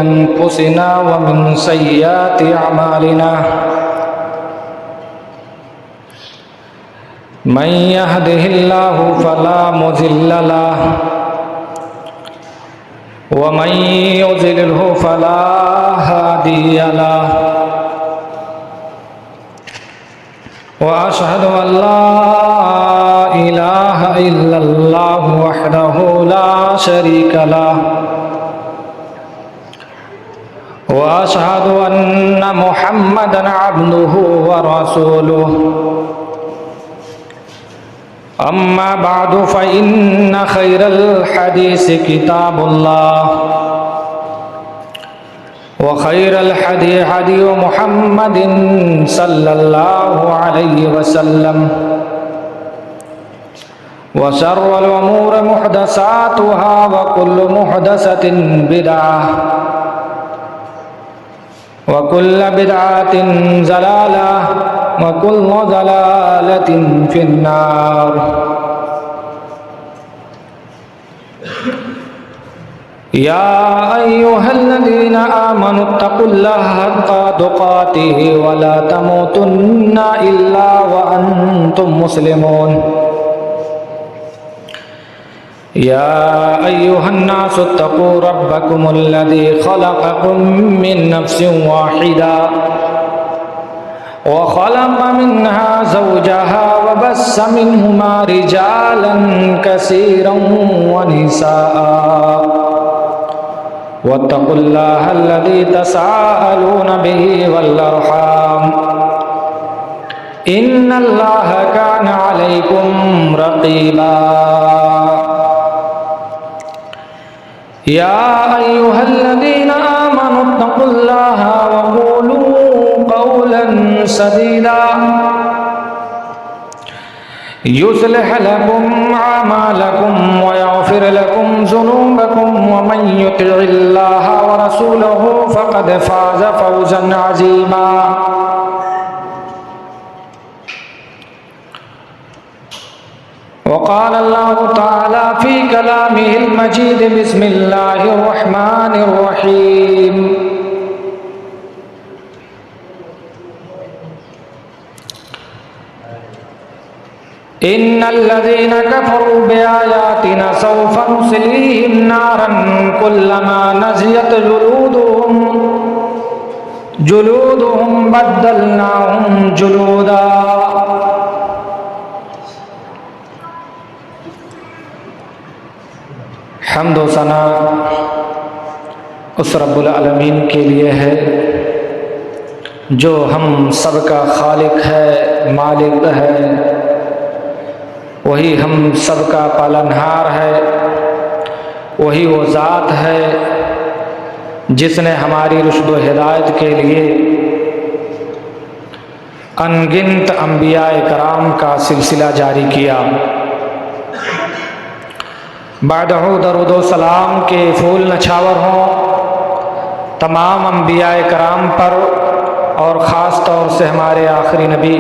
أنفسنا ومن سيئات أعمالنا من يهده الله فلا مضل له ومن يضلله فلا هادي له وأشهد أن لا إله إلا الله وحده لا شريك له وأشهد أن محمدا عبده ورسوله أما بعد فإن خير الحديث كتاب الله وخير الهدي هدي محمد صلى الله عليه وسلم وشر الأمور محدثاتها وكل محدثة بدعة وكل بدعة ضلالة وكل ضلالة في النار يا أيها الذين آمنوا اتقوا الله حق تقاته ولا تموتن إلا وأنتم مسلمون يا أيها الناس اتقوا ربكم الذي خلقكم من نفس واحدة وخلق منها زوجها وبث منهما رجالا كثيرا ونساء واتقوا الله الذي تساءلون به والأرحام إن الله كان عليكم رقيبا يا أيها الذين آمنوا اتقوا الله وقولوا قولا سديدا يصلح لكم أعمالكم ويغفر لكم ذنوبكم ومن يطع الله ورسوله فقد فاز فوزا عظيما وقال الله تعالى في كلامه المجيد بسم الله الرحمن الرحيم إن الذين كفروا بآياتنا سوف نصليهم نارا كلما نضجت جلودهم بدلناهم جلودا حمد و ثنا اس رب العالمین کے لیے ہے جو ہم سب کا خالق ہے، مالک ہے، وہی ہم سب کا پالنہار ہے، وہی وہ ذات ہے جس نے ہماری رشد و ہدایت کے لیے ان گنت انبیاء کرام کا سلسلہ جاری کیا۔ بعدہ درود و سلام کے پھول نچھاور ہوں تمام انبیاء کرام پر، اور خاص طور سے ہمارے آخری نبی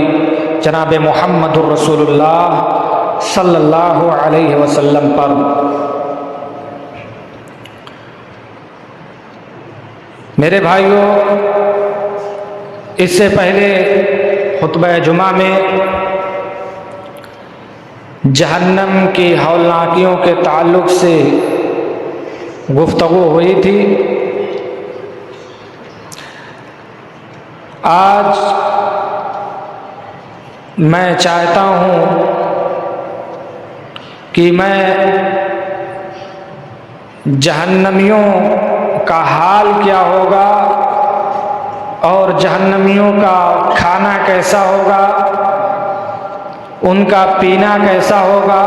جناب محمد الرسول اللہ صلی اللہ علیہ وسلم پر۔ میرے بھائیوں، اس سے پہلے خطبہ جمعہ میں جہنم کی ہولناکیوں کے تعلق سے گفتگو ہوئی تھی۔ آج میں چاہتا ہوں کہ میں جہنمیوں کا حال کیا ہوگا اور جہنمیوں کا کھانا کیسا ہوگا، ان کا پینا کیسا ہوگا،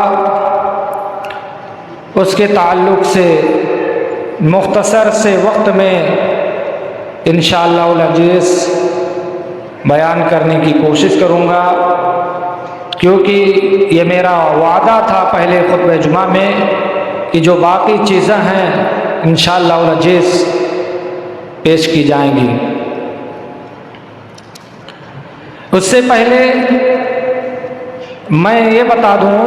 اس کے تعلق سے مختصر سے وقت میں انشاءاللہ العزیز بیان کرنے کی کوشش کروں گا، کیونکہ یہ میرا وعدہ تھا پہلے خطبہ جمعہ میں کہ جو باقی چیزیں ہیں انشاءاللہ العزیز پیش کی جائیں گی۔ اس سے پہلے میں یہ بتا دوں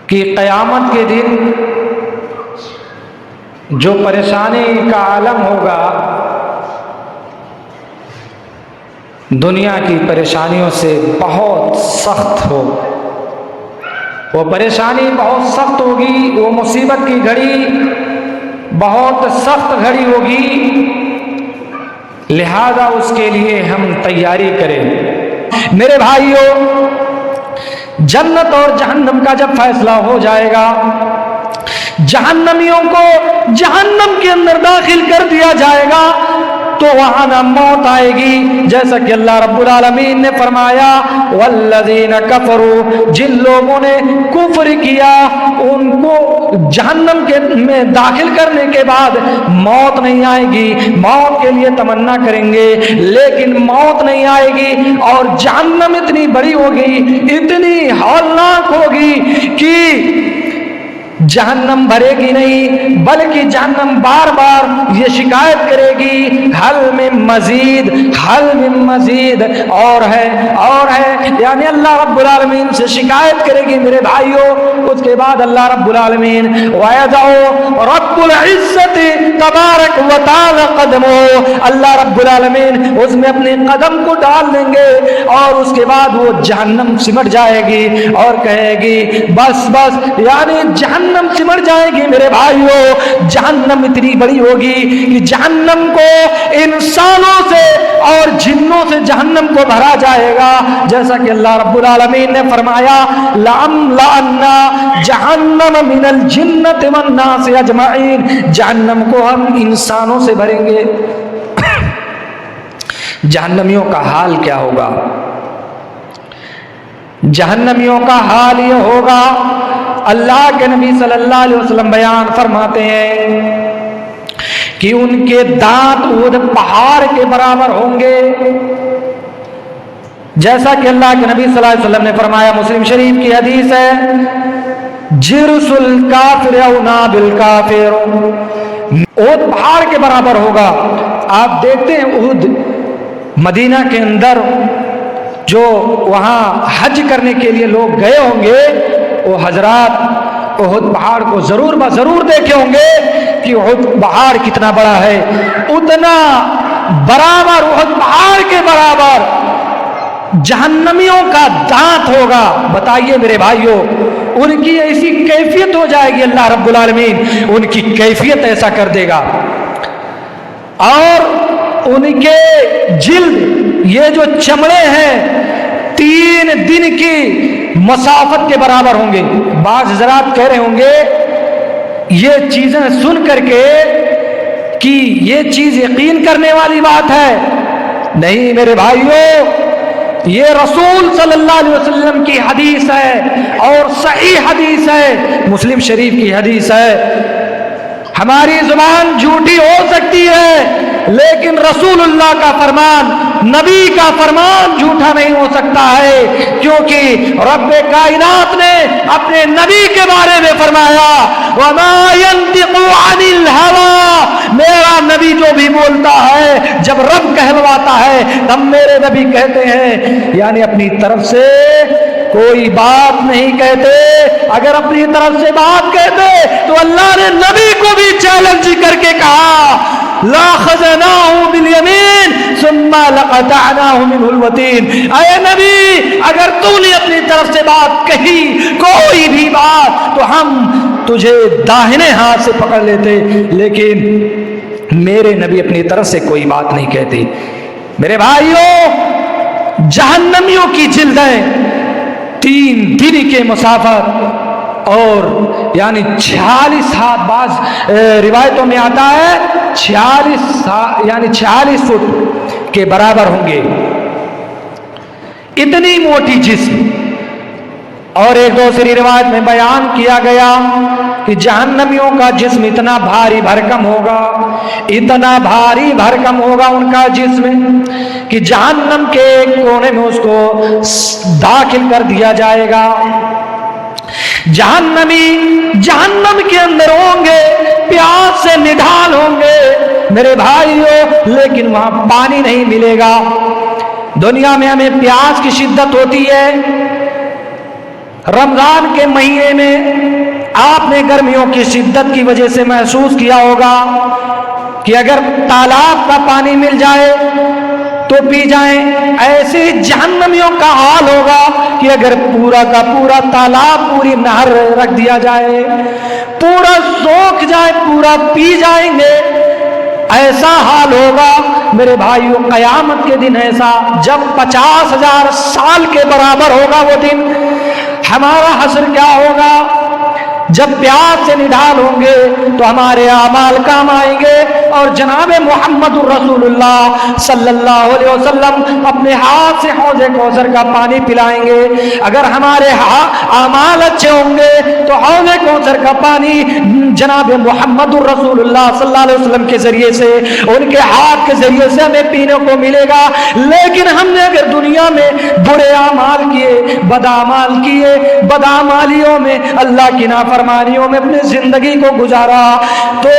کہ قیامت کے دن جو پریشانی کا عالم ہوگا دنیا کی پریشانیوں سے بہت سخت ہو، وہ پریشانی بہت سخت ہوگی، وہ مصیبت کی گھڑی بہت سخت گھڑی ہوگی، لہذا اس کے لیے ہم تیاری کریں۔ میرے بھائیوں، جنت اور جہنم کا جب فیصلہ ہو جائے گا، جہنمیوں کو جہنم کے اندر داخل کر دیا جائے گا تو وہاں نہ موت آئے گی، جیسا کہ اللہ رب العالمین نے فرمایا والذین کفروا، جن لوگوں نے کفر کیا ان کو جہنم کے میں داخل کرنے کے بعد موت نہیں آئے گی، موت کے لیے تمنا کریں گے لیکن موت نہیں آئے گی، اور جہنم اتنی بڑی ہوگی، اتنی ہولناک ہوگی کہ جہنم بھرے گی نہیں، بلکہ جہنم بار بار یہ شکایت کرے گی حل میں مزید، حل میں مزید، اور ہے، یعنی اللہ رب العالمین سے شکایت کرے گی میرے بھائیوں۔ اس کے بعد اللہ رب العالمین وَيَضَعُ رَبُّ الْعِزَّةِ تبارک و تعالی قدمہ، اللہ رب العالمین اس میں اپنے قدم کو ڈال دیں گے اور اس کے بعد وہ جہنم سمٹ جائے گی اور کہے گی بس بس، یعنی جہنم سمٹ جائے گی میرے بھائیوں۔ جہنم اتنی بڑی ہوگی کہ جہنم کو انسانوں سے اور جنوں سے جہنم کو بھرا جائے گا، جیسا کہ اللہ رب العالمین نے فرمایا لَأَمْلَأَنَّ جَهَنَّمَ مِنَ الْجِنَّةِ وَالنَّاسِ أَجْمَعِينَ، جہنم کو ہم انسانوں سے بھریں گے۔ جہنمیوں کا حال کیا ہوگا؟ جہنمیوں کا حال یہ ہوگا، اللہ کے نبی صلی اللہ علیہ وسلم بیان فرماتے ہیں کہ ان کے دانت احد پہاڑ کے برابر ہوں گے، جیسا کہ اللہ کے نبی صلی اللہ علیہ وسلم نے فرمایا، مسلم شریف کی حدیث ہے جرس الکافر او ناب الکافر، احد پہاڑ کے برابر ہوگا۔ آپ دیکھتے ہیں احد مدینہ کے اندر جو وہاں حج کرنے کے لیے لوگ گئے ہوں گے، وہ حضرات احد پہاڑ کو ضرور دیکھے ہوں گے کہ احد پہاڑ کتنا بڑا ہے، اتنا برابر احد پہاڑ کے برابر جہنمیوں کا دانت ہوگا۔ بتائیے میرے بھائیوں، ان کی ایسی کیفیت ہو جائے گی، اللہ رب العالمین ان کی کیفیت ایسا کر دے گا، اور ان کے جلد یہ جو چمڑے ہیں 3 دن کی مسافت کے برابر ہوں گے۔ بعض حضرات کہہ رہے ہوں گے یہ چیزیں سن کر کے کہ یہ چیز یقین کرنے والی بات ہے، نہیں میرے بھائیوں، یہ رسول صلی اللہ علیہ وسلم کی حدیث ہے اور صحیح حدیث ہے، مسلم شریف کی حدیث ہے۔ ہماری زبان جھوٹی ہو سکتی ہے لیکن رسول اللہ کا فرمان، نبی کا فرمان جھوٹا نہیں ہو سکتا ہے، کیونکہ رب کائنات نے اپنے نبی کے بارے میں فرمایا وَمَا يَنْطِقُ عَنِ الْهَوَىٰ، میرا نبی جو بھی بولتا ہے جب رب کہلواتا ہے تب میرے نبی کہتے ہیں، یعنی اپنی طرف سے کوئی بات نہیں کہتے۔ اگر اپنی طرف سے بات کہتے تو اللہ نے نبی کو بھی چیلنج کر کے کہا لَأَخَذْنَاهُ بِالْيَمِينِ ثُمَّ لَقَطَعْنَاهُ مِنْهُ الْوَتِينَ، اے نبی اگر تو نے اپنی طرف سے بات کہی کوئی بھی بات تو ہم تجھے داہنے ہاتھ سے پکڑ لیتے، لیکن میرے نبی اپنی طرف سے کوئی بات نہیں کہتے۔ میرے بھائیوں، جہنمیوں کی جلدیں 3 دن کے مسافت اور یعنی 46 ہاتھ، بعض روایتوں میں آتا ہے 46 فٹ کے برابر ہوں گے، اتنی موٹی جسم۔ اور ایک دوسری روایت میں بیان کیا گیا کہ جہنمیوں کا جسم اتنا بھاری بھرکم ہوگا، اتنا بھاری بھرکم ہوگا ان کا جسم کہ جہنم کے ایک کونے میں اس کو داخل کر دیا جائے گا۔ جہنمی جہنم کے اندر ہوں گے، پیاس سے نڈھال ہوں گے میرے بھائیوں، لیکن وہاں پانی نہیں ملے گا۔ دنیا میں ہمیں پیاس کی شدت ہوتی ہے، رمضان کے مہینے میں آپ نے گرمیوں کی شدت کی وجہ سے محسوس کیا ہوگا کہ اگر تالاب کا پانی مل جائے تو پی جائیں، ایسے جہنمیوں کا حال ہوگا کہ اگر پورا کا پورا تالاب، پوری نہر رکھ دیا جائے، پورا سوکھ جائے، پورا پی جائیں گے، ایسا حال ہوگا میرے بھائیوں قیامت کے دن ایسا، جب 50,000 سال کے برابر ہوگا وہ دن، ہمارا حشر کیا ہوگا؟ جب پیاس سے نڈھال ہوں گے تو ہمارے اعمال کام آئیں گے اور جناب محمد الرسول اللہ صلی اللہ علیہ وسلم اپنے ہاتھ سے حوض کوثر کا پانی پلائیں گے۔ اگر ہمارے اعمال اچھے ہوں گے تو حوض کوثر کا پانی جناب محمد الرسول اللہ صلی اللہ علیہ وسلم کے ذریعے سے، ان کے ہاتھ کے ذریعے سے ہمیں پینے کو ملے گا۔ لیکن ہم نے اگر دنیا میں برے اعمال کیے، بدعمال کیے، بدعمالیوں میں، اللہ کی فرمانیوں میں اپنی زندگی کو گزارا تو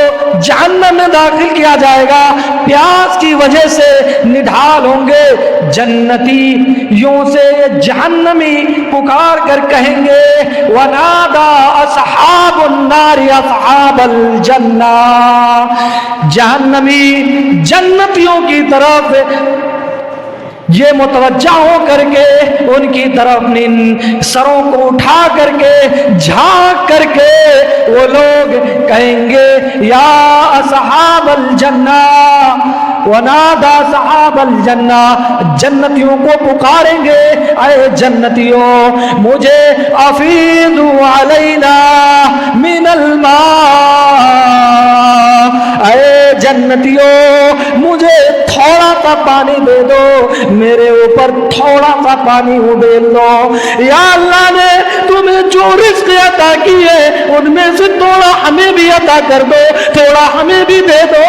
جہنم میں داخل کیا جائے گا۔ پیاس کی وجہ سے نڈھال ہوں گے، جنتی یوں سے جہنمی پکار کر کہیں گے وَنَادَى أَصْحَابُ النَّارِ أَصْحَابَ الْجَنَّةِ، جہنمی جنتیوں کی طرف یہ متوجہ ہو کر کے ان کی طرف اپنی سروں کو اٹھا کر کے جھانک کر کے وہ لوگ کہیں گے یا اصحاب الجنہ، ونادى اصحاب الجنہ، جنتیوں کو پکاریں گے اے جنتیوں مجھے افیضوا علینا من الماء، اے جنتیوں مجھے تھوڑا سا پانی دے دو، میرے اوپر تھوڑا سا پانی ابیل دو۔ یا اللہ نے تمہیں جو رزق عطا کی ہے ان میں سے تھوڑا ہمیں بھی عطا کر دو، تھوڑا ہمیں بھی دے دو۔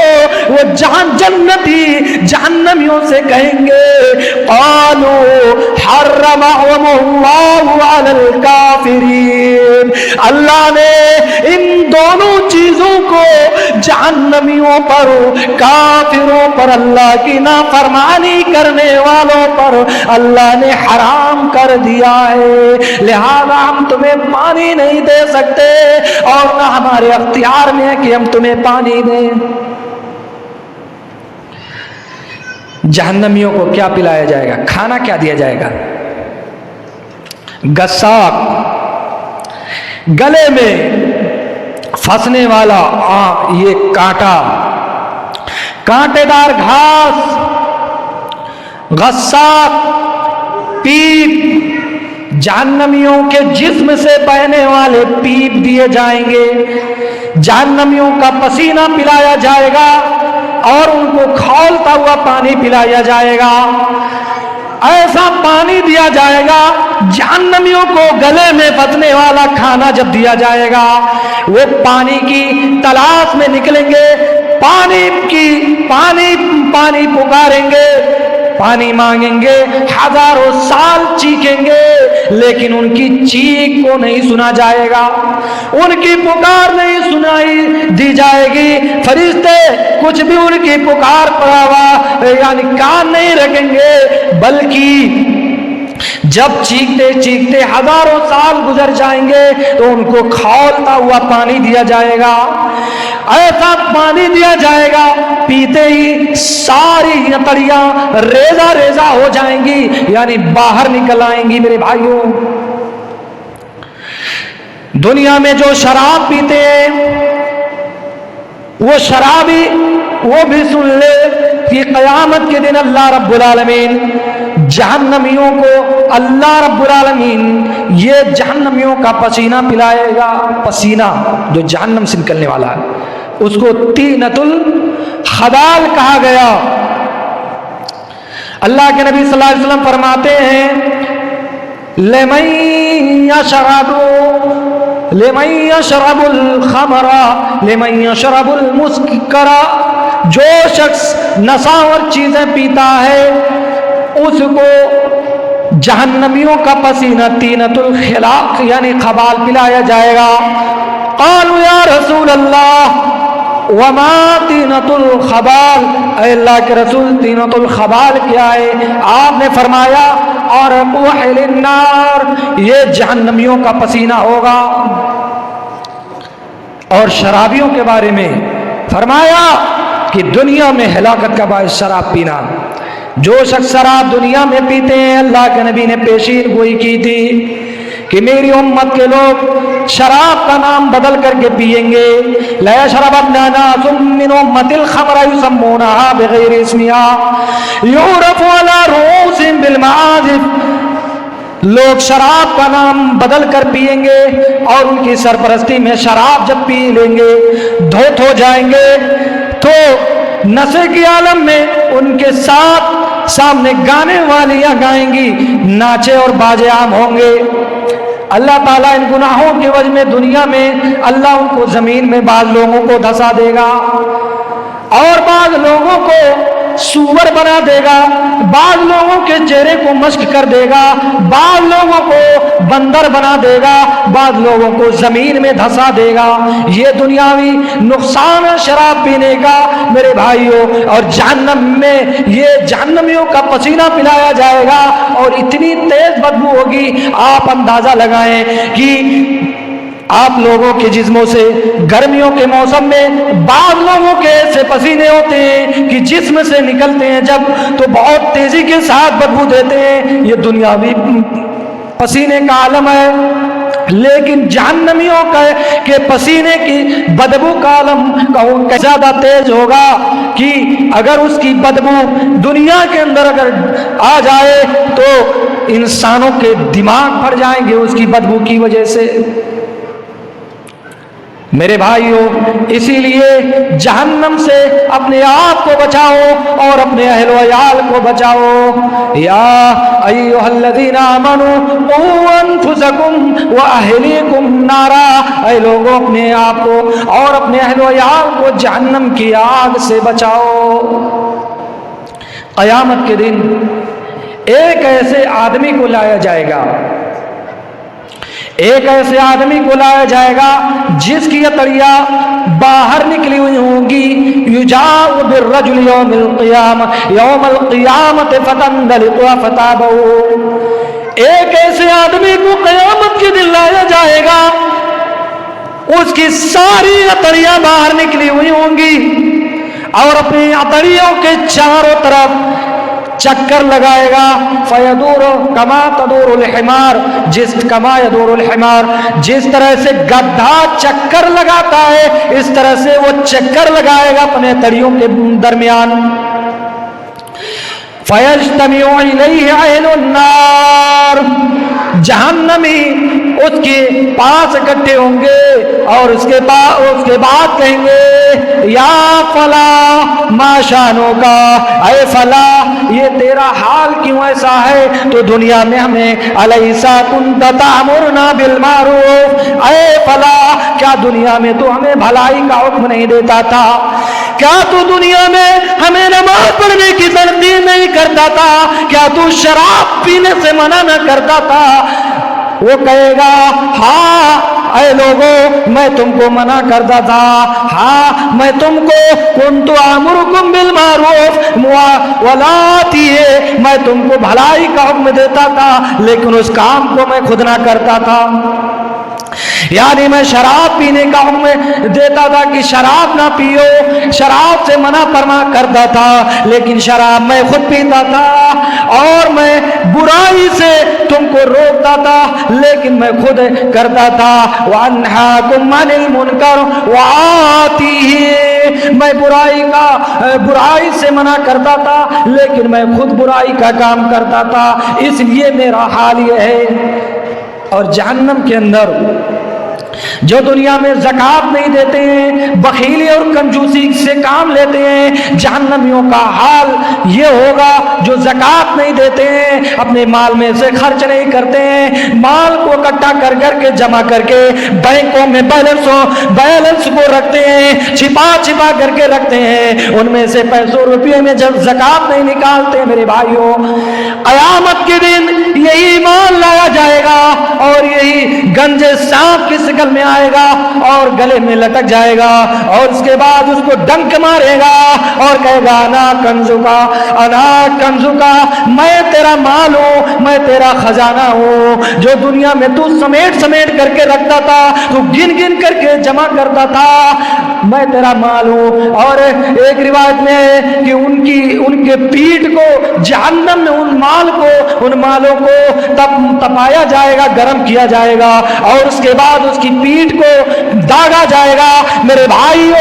وہ جنتی جہنمیوں سے کہیں گے قالوا حرمهم اللہ علی الکافرین، اللہ نے ان دونوں چیزوں کو جہنمیوں پر، کافروں پر، اللہ کی نافرمانی کرنے والوں پر اللہ نے حرام کر دیا ہے، لہذا ہم تمہیں پانی نہیں دے سکتے اور نہ ہمارے اختیار میں ہے کہ ہم تمہیں پانی دیں۔ جہنمیوں کو کیا پلایا جائے گا؟ کھانا کیا دیا جائے گا؟ گساک، گلے میں پھنسنے والا یہ کانٹا، کانٹے دار گھاس، غساق، پیپ، جہنمیوں کے جسم سے بہنے والے پیپ دیے جائیں گے، جہنمیوں کا پسینہ پلایا جائے گا اور ان کو کھولتا ہوا پانی پلایا جائے گا۔ ایسا پانی دیا جائے گا، جہنمیوں کو گلے میں پھنسنے والا کھانا جب دیا جائے گا وہ پانی کی تلاش میں نکلیں گے، پانی پکاریں گے، پانی مانگیں گے، ہزاروں سال چیخیں گے لیکن ان کی چیخ کو نہیں سنا جائے گا، ان کی پکار نہیں سنائی دی جائے گی، فرشتے کچھ بھی ان کی پکار پڑا ہوا یعنی کان نہیں رکھیں گے، بلکہ جب چیختے چیختے ہزاروں سال گزر جائیں گے تو ان کو کھولتا ہوا پانی دیا جائے گا، ایسا پانی دیا جائے گا پیتے ہی ساری نتڑیاں ریزہ ریزہ ہو جائیں گی یعنی باہر نکل آئیں گی۔ میرے بھائیوں دنیا میں جو شراب پیتے ہیں وہ شرابی وہ بھی سن لے کہ قیامت کے دن اللہ رب العالمین جہنمیوں کو، اللہ رب العالمین یہ جہنمیوں کا پسینہ پلائے گا، پسینہ جو جہنم سے نکلنے والا ہے اس کو طینۃ الخبال کہا گیا۔ اللہ کے نبی صلی اللہ علیہ وسلم فرماتے ہیں لمن یشرب الخمر لمن یشرب المسکر، جو شخص نشاور چیزیں پیتا ہے اس کو جہنمیوں کا پسینہ طینۃ الخلاق یعنی خبال پلایا جائے گا۔ قالوا یا رسول اللہ وما طینۃ الخبال، اے اللہ کے رسول طینۃ الخبال کیا ہے؟ آپ نے فرمایا عرق اہل النار، یہ جہنمیوں کا پسینہ ہوگا۔ اور شرابیوں کے بارے میں فرمایا کہ دنیا میں ہلاکت کا باعث شراب پینا، جو شخص شراب دنیا میں پیتے ہیں، اللہ کے نبی نے پیشین گوئی کی تھی کہ میری امت کے لوگ شراب کا نام بدل کر کے پیئیں گے، لا يشربن ناس من امة الخمر يسمونها بغیر اسمها يعرف على رؤوسهم بالمعازف، لوگ شراب کا نام بدل کر پیئیں گے اور ان کی سرپرستی میں شراب جب پی لیں گے، دھوت ہو جائیں گے تو نشے کے عالم میں ان کے ساتھ سامنے گانے والیاں گائیں گی، ناچے اور باجے عام ہوں گے۔ اللہ تعالیٰ ان گناہوں کی وجہ میں دنیا میں اللہ ان کو زمین میں بعض لوگوں کو دھسا دے گا اور بعض لوگوں کو سور بنا دے گا، بعض لوگوں کے چہرے کو مشق کر دے گا، بعض لوگوں کو بندر بنا دے گا، بعض لوگوں کو زمین میں دھسا دے گا۔ یہ دنیاوی نقصان ہے شراب پینے کا میرے بھائیوں، اور جہنم میں یہ جہنمیوں کا پسینہ پلایا جائے گا اور اتنی تیز بدبو ہوگی، آپ اندازہ لگائیں کہ آپ لوگوں کے جسموں سے گرمیوں کے موسم میں بعض لوگوں کے ایسے پسینے ہوتے ہیں کہ جسم سے نکلتے ہیں جب تو بہت تیزی کے ساتھ بدبو دیتے ہیں، یہ دنیاوی پسینے کا عالم ہے۔ لیکن جہنمیوں کے پسینے کی بدبو کا عالم زیادہ تیز ہوگا کہ اگر اس کی بدبو دنیا کے اندر اگر آ جائے تو انسانوں کے دماغ پھٹ جائیں گے اس کی بدبو کی وجہ سے۔ میرے بھائیوں، اسی لیے جہنم سے اپنے آپ کو بچاؤ اور اپنے اہل و عیال کو بچاؤ۔ یا ایھا الذین آمنوا قوا انفسکم واہلیکم نارا، اے لوگوں اپنے آپ کو اور اپنے اہل و عیال کو جہنم کی آگ سے بچاؤ۔ قیامت کے دن ایک ایسے آدمی کو لایا جائے گا، ایک ایسے آدمی کو لایا جائے گا جس کی عطریاں باہر نکلی ہوئی ہوں گی، یجاء بالرجل یوم القیامت فتندلق فتابہ، ایک ایسے آدمی کو قیامت کے دن لایا جائے گا، اس کی ساری عطریاں باہر نکلی ہوئی ہوں گی اور اپنی عطریوں کے چاروں طرف چکر لگائے گا، فیدور کما تدور الحمار، کما یدور الحمار، جس طرح سے گدھا چکر لگاتا ہے اس طرح سے وہ چکر لگائے گا اپنے تڑیوں کے درمیان۔ فیجتمع الیہ اہل النار، جہنمی اس کے پاس اکٹھے ہوں گے اور اس کے بعد کہیں گے یا فلاں ما شانو کا، اے فلاں یہ تیرا حال کیوں ایسا ہے؟ تو دنیا میں ہمیں الیسا کنت تأمرنا بالمعروف، اے فلاں کیا دنیا میں تو ہمیں بھلائی کا حکم نہیں دیتا تھا؟ کیا تو دنیا میں ہمیں نماز پڑھنے کی تلقین نہیں کرتا تھا؟ کیا تو شراب پینے سے منع نہ کرتا تھا؟ وہ کہے گا ہاں اے لوگوں میں تم کو منع کرتا تھا، ہاں میں تم کو کنت آمرکم بالمعروف ولاتی ہے، میں تم کو بھلائی کا حکم دیتا تھا لیکن اس کام کو میں خود نہ کرتا تھا۔ یعنی میں شراب پینے کا حکم دیتا تھا کہ شراب نہ پیو، شراب سے منع فرما کرتا تھا لیکن شراب میں خود پیتا تھا، اور میں برائی سے تم کو روکتا تھا لیکن میں خود کرتا تھا۔ وَأَنْهَاكُمْ عَنِ الْمُنْكَرِ وَآتِيهِ، میں برائی سے منع کرتا تھا لیکن میں خود برائی کا کام کرتا تھا، اس لیے میرا حال یہ ہے۔ اور جہنم کے اندر جو دنیا میں زکوٰۃ نہیں دیتے ہیں، بخیلی اور کنجوسی سے کام لیتے ہیں، جہنمیوں کا حال یہ ہوگا جو زکوٰۃ نہیں دیتے ہیں، اپنے مال میں سے خرچ نہیں کرتے ہیں، مال کو اکٹھا کر کے جمع کر کے بینکوں میں بیلنس کو رکھتے ہیں، چھپا کر کے رکھتے ہیں، ان میں سے پیسوں روپیے میں جب زکوٰۃ نہیں نکالتے میرے بھائیوں، قیامت کے دن یہی مال لایا جائے گا اور یہی گنجے سانپ کس شکل میں آئے گا اور گلے میں لٹک جائے گا اور اس کے بعد اس کو ڈنک مارے گا اور کہے گا انا کنزکا انا کنزکا، میں تیرا مال ہوں، میں تیرا خزانہ ہوں، جو دنیا میں تو سمیٹ سمیٹ کر کے رکھتا تھا، تو گن گن کر کے جمع کرتا تھا، میں تیرا مال ہوں۔ اور ایک روایت میں ہے کہ ان کے پیٹھ کو جہنم میں ان مالوں کو تپایا جائے گا، گرم کیا جائے گا اور اس کے بعد اس کی پیٹھ کو داغا جائے گا۔ میرے بھائیو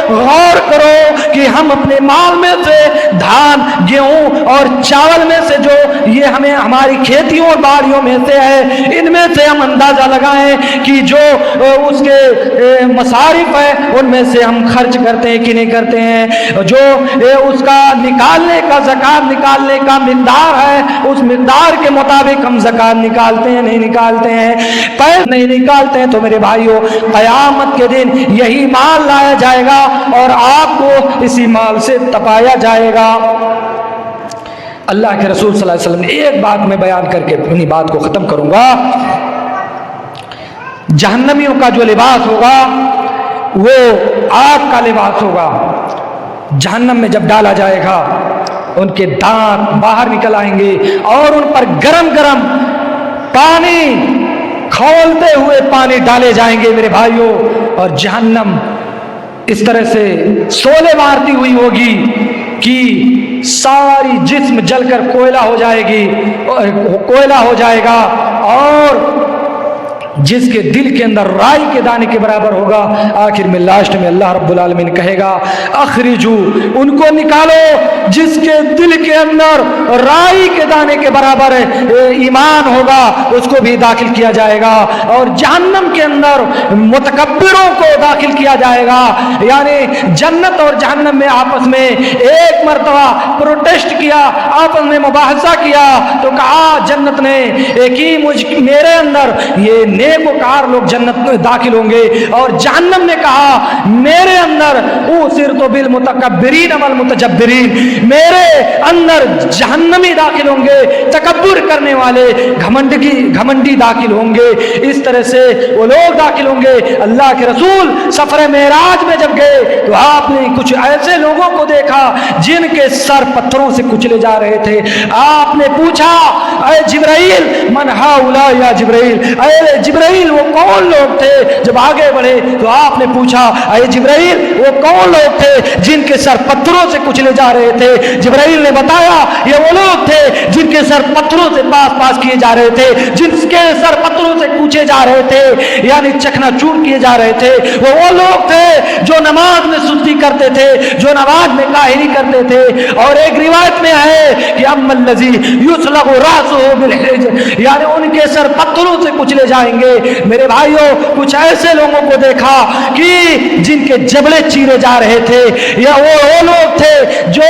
غور کرو کہ ہم اپنے مال میں سے دھان، گیہوں اور چاول میں سے جو یہ ہمیں ہماری کھیتیوں اور باڑیوں میں سے ہے، ان میں سے ہم اندازہ لگائیں کہ جو اس کے مصارف ہے ان میں سے ہم خرچ کرتے ہیں کہ نہیں کرتے ہیں، جو اس کا نکالنے کا زکات نکالنے کا مقدار ہے اس مقدار کے مطابق ہم زکات نکالتے ہیں نہیں نکالتے ہیں، پیسے نہیں نکالتے ہیں، تو میرے بھائیوں قیامت کے دن یہی مال لایا جائے گا اور آپ کو اسی مال سے تپایا جائے گا۔ اللہ کے رسول صلی اللہ علیہ وسلم نے ایک بات میں بیان کر کے اپنی بات کو ختم کروں گا، جہنمیوں کا جو لباس ہوگا وہ آگ کا لباس ہوگا۔ جہنم میں جب ڈالا جائے گا ان کے دانت باہر نکل آئیں گے اور ان پر گرم گرم پانی، کھولتے ہوئے پانی ڈالے جائیں گے میرے بھائیوں، اور جہنم اس طرح سے شعلے مارتی ہوئی ہوگی کہ ساری جسم جل کر کوئلہ ہو جائے گی، کوئلہ ہو جائے گا، اور جس کے دل کے اندر رائی کے دانے کے برابر ہوگا۔ آخر میں لاسٹ میں اللہ رب العالمین کہے گا اخرجو، ان کو نکالو جس کے دل کے اندر رائی کے دانے کے برابر ایمان ہوگا، اس کو بھی داخل کیا جائے گا، اور جہنم کے اندر متکبروں کو داخل کیا جائے گا۔ یعنی جنت اور جہنم میں آپس میں ایک مرتبہ پروٹیسٹ کیا، آپس میں مباحثہ کیا، تو کہا جنت نے کہ میرے اندر یہ نیکوکار لوگ جنت میں داخل ہوں گے، اور جہنم نے کہا میرے اندر اوصرت بالمتکبرین والمتجبرین، میرے اندر جہنمی داخل ہوں گے، تکبر کرنے والے گھمنڈی داخل ہوں گے۔ اس طرح سے وہ لوگ داخل ہوں گے۔ اللہ کے رسول سفر معراج میں جب گئے تو آپ نے کچھ ایسے لوگوں کو دیکھا جن کے سر پتھروں سے کچلے جا رہے تھے۔ آپ نے پوچھا اے جبرائیل من ہؤلاء یا جبرائیل، اے جبرائیل وہ کون لوگ تھے؟ جب آگے بڑھے تو آپ نے پوچھا اے جبرائیل وہ کون لوگ تھے جن کے سر پتھروں سے کچلے جا رہے تھے؟ جبرائیل نے بتایا یہ وہ لوگ تھے جن کے سر پتھروں سے پاس کیے جا رہے تھے، جن کے سر پتھروں سے کوچے جا رہے تھے، یعنی چکنا چور کیے جا رہے تھے۔ وہ لوگ تھے جو نماز میں سستی کرتے تھے، جو نماز میں کاہلی کرتے تھے، اور ایک روایت میں ہے کہ اما الذی یسلغ راسه بالحجر، یعنی ان کے سر پتھروں سے کچلے جائیں گے۔ میرے بھائیوں کچھ ایسے لوگوں کو دیکھا کہ جن کے جبڑے چیرے جا رہے تھے، یا وہ لوگ تھے جو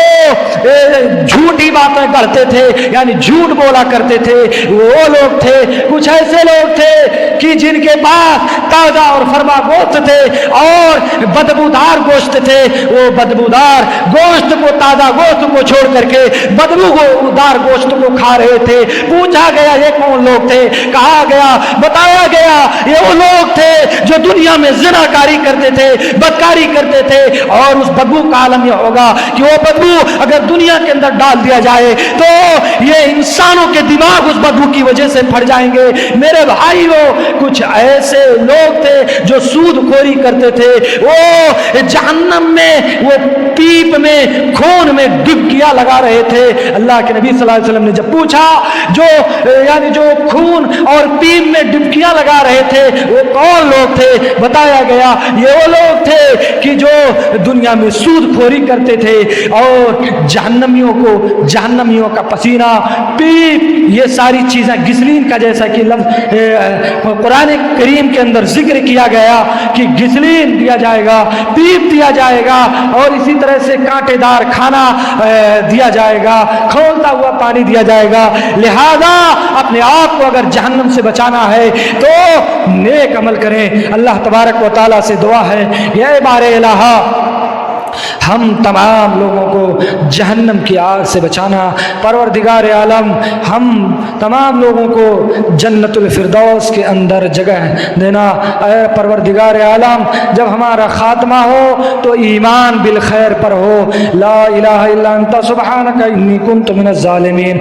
جھوٹی باتیں کرتے تھے، یعنی جھوٹ بولا کرتے تھے، وہ لوگ تھے۔ کچھ ایسے لوگ تھے کہ جن کے پاس تازہ اور فرما گوشت تھے اور بدبودار گوشت تھے، وہ بدبودار گوشت کو، تازہ گوشت کو چھوڑ کر کے بدبودار گوشت کو کھا رہے تھے۔ پوچھا گیا یہ کون لوگ تھے؟ کہا گیا، بتایا گیا یہ وہ لوگ تھے جو دنیا میں زنا کاری کرتے تھے، بدکاری کرتے تھے، اور اس بدبو کا عالم یہ ہوگا کہ وہ بدبو اگر دنیا کے اندر ڈال دیا جائے تو یہ انسانوں کے دماغ اس بدبو کی وجہ سے پھٹ جائیں گے۔ میرے بھائیوں کچھ ایسے لوگ تھے جو سود خوری کرتے تھے، وہ جہنم میں، وہ پیپ میں، خون میں ڈبکیاں لگا رہے تھے۔ اللہ کے نبی صلی اللہ علیہ وسلم نے جب پوچھا جو خون اور پیپ میں ڈبکیاں لگا رہے تھے وہ کون لوگ تھے؟ بتایا گیا یہ وہ لوگ تھے کہ جو دنیا میں سود خوری کرتے تھے، اور جہنمیوں کا پسینہ، پیپ، یہ ساری چیزیں گسلین کا، جیسا کہ لفظ قرآن کریم کے اندر ذکر کیا گیا کہ گسلین دیا جائے گا، پیپ دیا جائے گا، اور اسی طرح سے کانٹے دار کھانا دیا جائے گا، کھولتا ہوا پانی دیا جائے گا۔ لہذا اپنے آپ کو اگر جہنم سے بچانا ہے تو نیک عمل کریں۔ اللہ تبارک و تعالیٰ سے دعا ہے، یا بار الہ ہم تمام لوگوں کو جہنم کی آگ سے بچانا۔ پروردگار عالم ہم تمام لوگوں کو جنت الفردوس کے اندر جگہ دینا۔ اے پروردگار عالم جب ہمارا خاتمہ ہو تو ایمان بالخیر پر ہو۔ لا الہ الا انت سبحانک انی کنت من الظالمین۔